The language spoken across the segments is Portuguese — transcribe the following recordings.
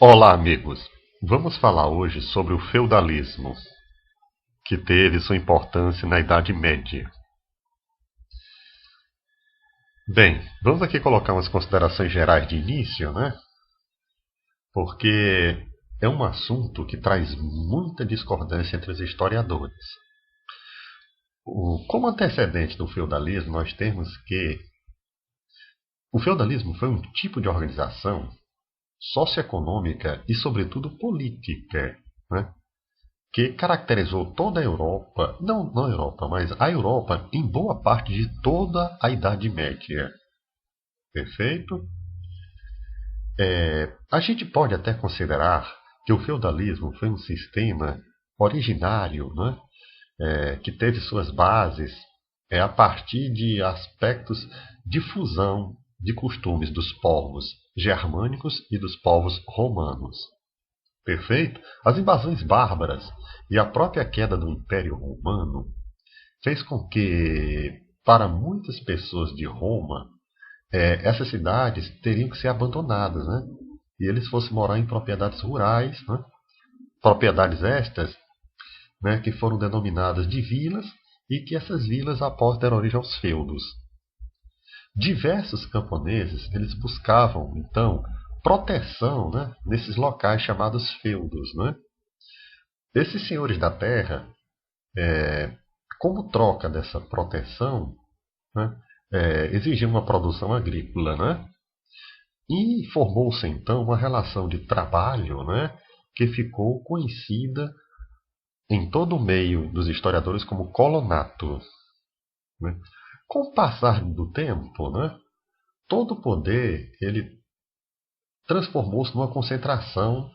Olá, amigos! Vamos falar hoje sobre o feudalismo, que teve sua importância na Idade Média. Bem, vamos aqui colocar umas considerações gerais de início, né? Porque é um assunto que traz muita discordância entre os historiadores. Como antecedente do feudalismo, nós temos que o feudalismo foi um tipo de organização socioeconômica e, sobretudo, política, né? Que caracterizou toda a Europa, não a Europa, mas a Europa em boa parte de toda a Idade Média. Perfeito? A gente pode até considerar que o feudalismo foi um sistema originário, né? Que teve suas bases a partir de aspectos de fusão de costumes dos povos germânicos e dos povos romanos. Perfeito? As invasões bárbaras e a própria queda do Império Romano fez com que, para muitas pessoas de Roma, essas cidades teriam que ser abandonadas, né? E eles fossem morar em propriedades rurais, né? Propriedades estas, né, que foram denominadas de vilas e que essas vilas após deram origem aos feudos. Diversos camponeses eles buscavam, então, proteção, né, nesses locais chamados feudos, né? Esses senhores da terra, como troca dessa proteção, né, exigiam uma produção agrícola, né? E formou-se então uma relação de trabalho, né, que ficou conhecida em todo o meio dos historiadores como colonato, né? Com o passar do tempo, né, todo o poder ele transformou-se numa concentração,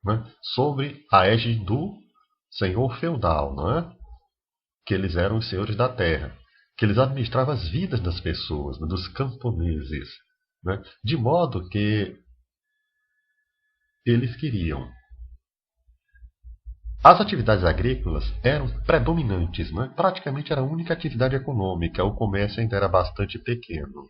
né, sobre a égide do senhor feudal, não é? Que eles eram os senhores da terra, que eles administravam as vidas das pessoas, né, dos camponeses, né, de modo que eles queriam. As atividades agrícolas eram predominantes, né? Praticamente era a única atividade econômica, o comércio ainda era bastante pequeno.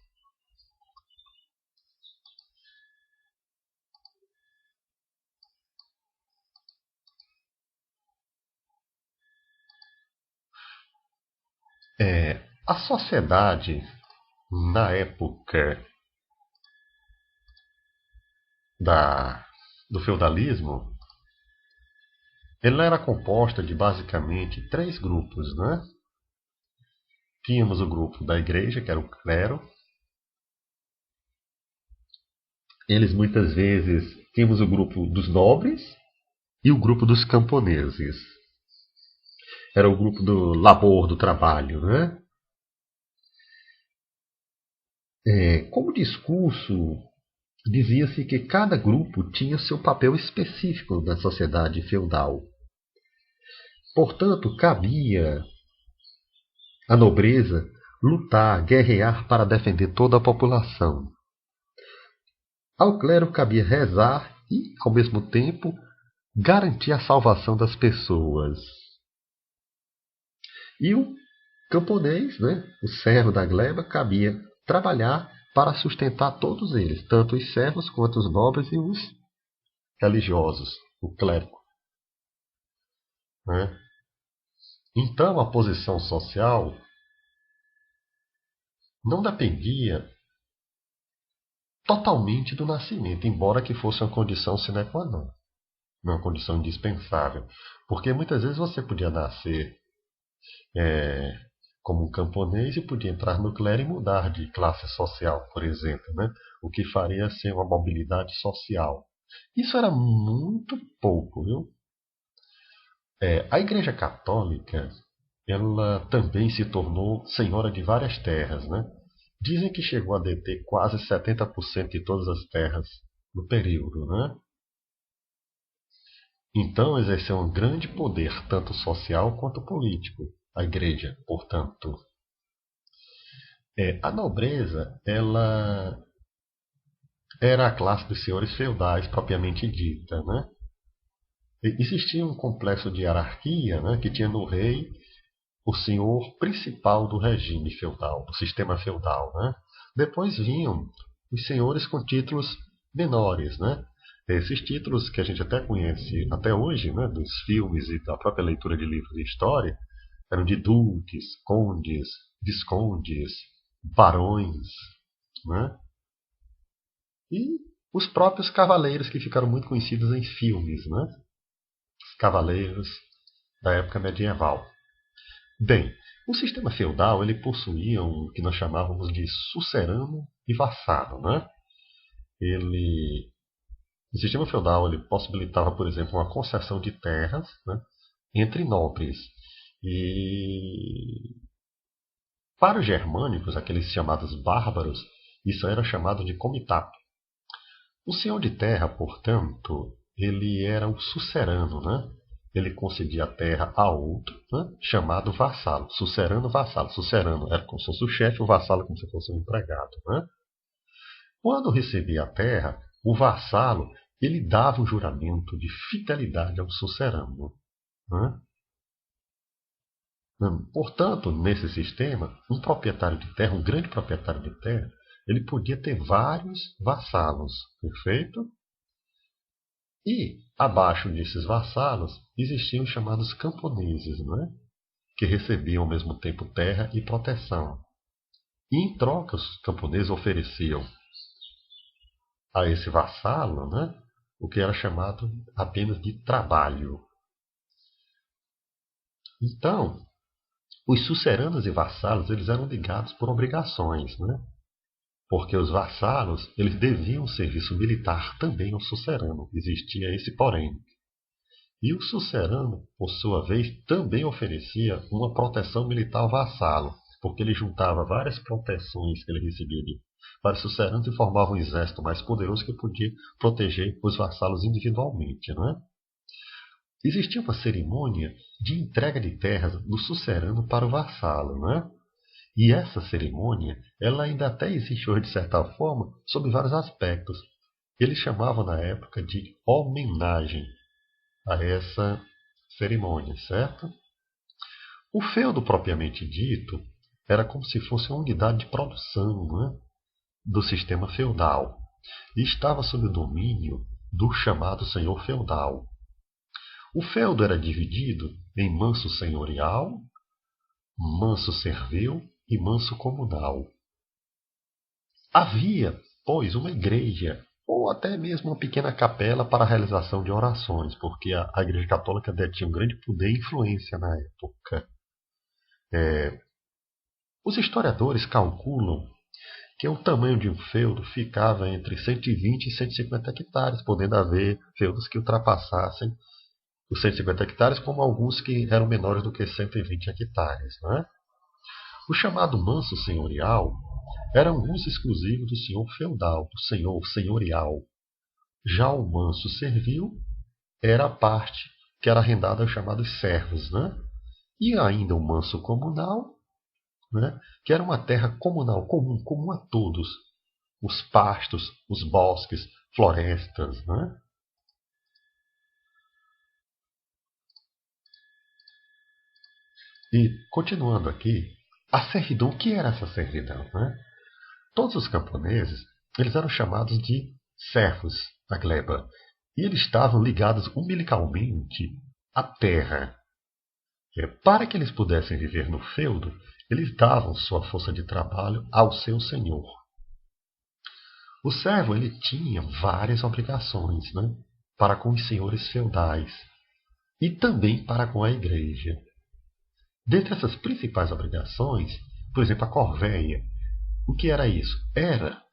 A sociedade, na época do feudalismo, ela era composta de basicamente três grupos, né? Tínhamos o grupo da igreja, que era o clero. Eles muitas vezes tínhamos o grupo dos nobres e o grupo dos camponeses. Era o grupo do labor, do trabalho, né? Como discurso, dizia-se que cada grupo tinha seu papel específico na sociedade feudal. Portanto, cabia à nobreza lutar, guerrear para defender toda a população. Ao clero cabia rezar e, ao mesmo tempo, garantir a salvação das pessoas. E o camponês, né, o servo da gleba, cabia trabalhar para sustentar todos eles, tanto os servos quanto os nobres e os religiosos, o clérigo, né? Então a posição social não dependia totalmente do nascimento, embora que fosse uma condição sine qua non, uma condição indispensável. Porque muitas vezes você podia nascer como um camponês e podia entrar no clero e mudar de classe social, por exemplo, né? O que faria ser uma mobilidade social. Isso era muito pouco, viu? A Igreja Católica, ela também se tornou senhora de várias terras, né? Dizem que chegou a deter quase 70% de todas as terras no período, né? Então exerceu um grande poder, tanto social quanto político, a Igreja, portanto. A nobreza, ela era a classe dos senhores feudais propriamente dita, né? Existia um complexo de hierarquia, né, que tinha no rei o senhor principal do regime feudal, do sistema feudal, né? Depois vinham os senhores com títulos menores, né? Esses títulos que a gente até conhece até hoje, né, dos filmes e da própria leitura de livros de história, eram de duques, condes, viscondes, barões, né? E os próprios cavaleiros que ficaram muito conhecidos em filmes, né? Os cavaleiros da época medieval. Bem, o sistema feudal ele possuía o que nós chamávamos de sucerano e vassalo, né? O sistema feudal ele possibilitava, por exemplo, uma concessão de terras, né, entre nobres. E para os germânicos, aqueles chamados bárbaros, isso era chamado de comitato. O senhor de terra, portanto, ele era o sucerano, né? Ele concedia a terra a outro, né? Chamado vassalo. Sucerano, vassalo. Sucerano era como se fosse o chefe, o vassalo como se fosse um empregado, né? Quando recebia a terra, o vassalo ele dava um juramento de fidelidade ao sucerano, né? Portanto, nesse sistema, um proprietário de terra, um grande proprietário de terra, ele podia ter vários vassalos, perfeito? E abaixo desses vassalos existiam os chamados camponeses, não é? Que recebiam ao mesmo tempo terra e proteção. E em troca, os camponeses ofereciam a esse vassalo, né, o que era chamado apenas de trabalho. Então, os suceranos e vassalos eles eram ligados por obrigações, né? Porque os vassalos eles deviam serviço militar também ao sucerano. Existia esse porém. E o sucerano, por sua vez, também oferecia uma proteção militar ao vassalo, porque ele juntava várias proteções que ele recebia de vários suceranos e formava um exército mais poderoso que podia proteger os vassalos individualmente, não é? Existia uma cerimônia de entrega de terras do sucerano para o vassalo, não é? E essa cerimônia, ela ainda até existe hoje de certa forma, sob vários aspectos. Eles chamavam na época de homenagem a essa cerimônia, certo? O feudo propriamente dito era como se fosse uma unidade de produção, né, do sistema feudal e estava sob o domínio do chamado senhor feudal. O feudo era dividido em manso senhorial, manso servil e manso comunal. Havia, pois, uma igreja ou até mesmo uma pequena capela para a realização de orações, porque a Igreja Católica detinha um grande poder e influência na época. Os historiadores calculam que o tamanho de um feudo ficava entre 120 e 150 hectares, podendo haver feudos que ultrapassassem os 150 hectares, como alguns que eram menores do que 120 hectares. Né? O chamado manso senhorial era um uso exclusivo do senhor feudal, do senhor senhorial. Já o manso servil era a parte que era arrendada aos chamados servos. Né? E ainda o manso comunal, né? Que era uma terra comunal, comum a todos. Os pastos, os bosques, florestas. Né? E, continuando aqui, a servidão, o que era essa servidão? Né? Todos os camponeses eles eram chamados de servos da gleba. E eles estavam ligados umbilicalmente à terra. Para que eles pudessem viver no feudo, eles davam sua força de trabalho ao seu senhor. O servo ele tinha várias obrigações, né, para com os senhores feudais e também para com a igreja. Dentre essas principais obrigações, por exemplo, a corveia. O que era isso? Era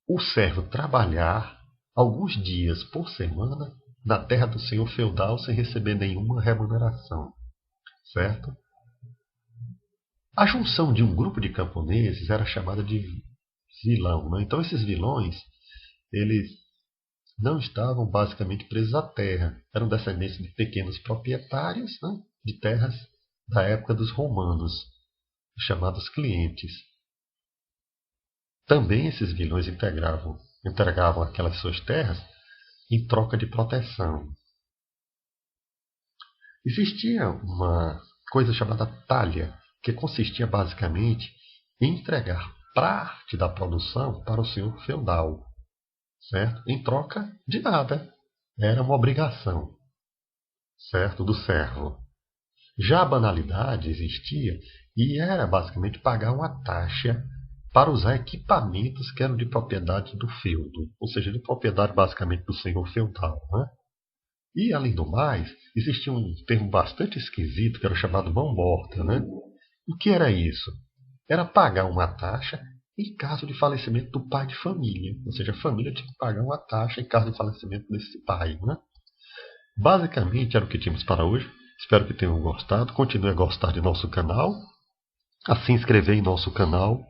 o servo trabalhar alguns dias por semana na terra do senhor feudal sem receber nenhuma remuneração, certo? A junção de um grupo de camponeses era chamada de vilão. Né? Então esses vilões, eles não estavam basicamente presos à terra. Eram descendentes de pequenos proprietários, né, de terras da época dos romanos, chamados clientes. Também esses vilões entregavam aquelas suas terras em troca de proteção. Existia uma coisa chamada talha, que consistia basicamente em entregar parte da produção para o senhor feudal. certo? Em troca de nada. Era uma obrigação, certo? Do servo. Já a banalidade existia e era basicamente pagar uma taxa para usar equipamentos que eram de propriedade do feudo, ou seja, de propriedade basicamente do senhor feudal, né? E, além do mais, existia um termo bastante esquisito que era chamado mão morta, né? O que era isso? Era pagar uma taxa em caso de falecimento do pai de família. Ou seja, a família tinha que pagar uma taxa em caso de falecimento desse pai, né? Basicamente era o que tínhamos para hoje. Espero que tenham gostado. Continue a gostar de nosso canal, a se inscrever em nosso canal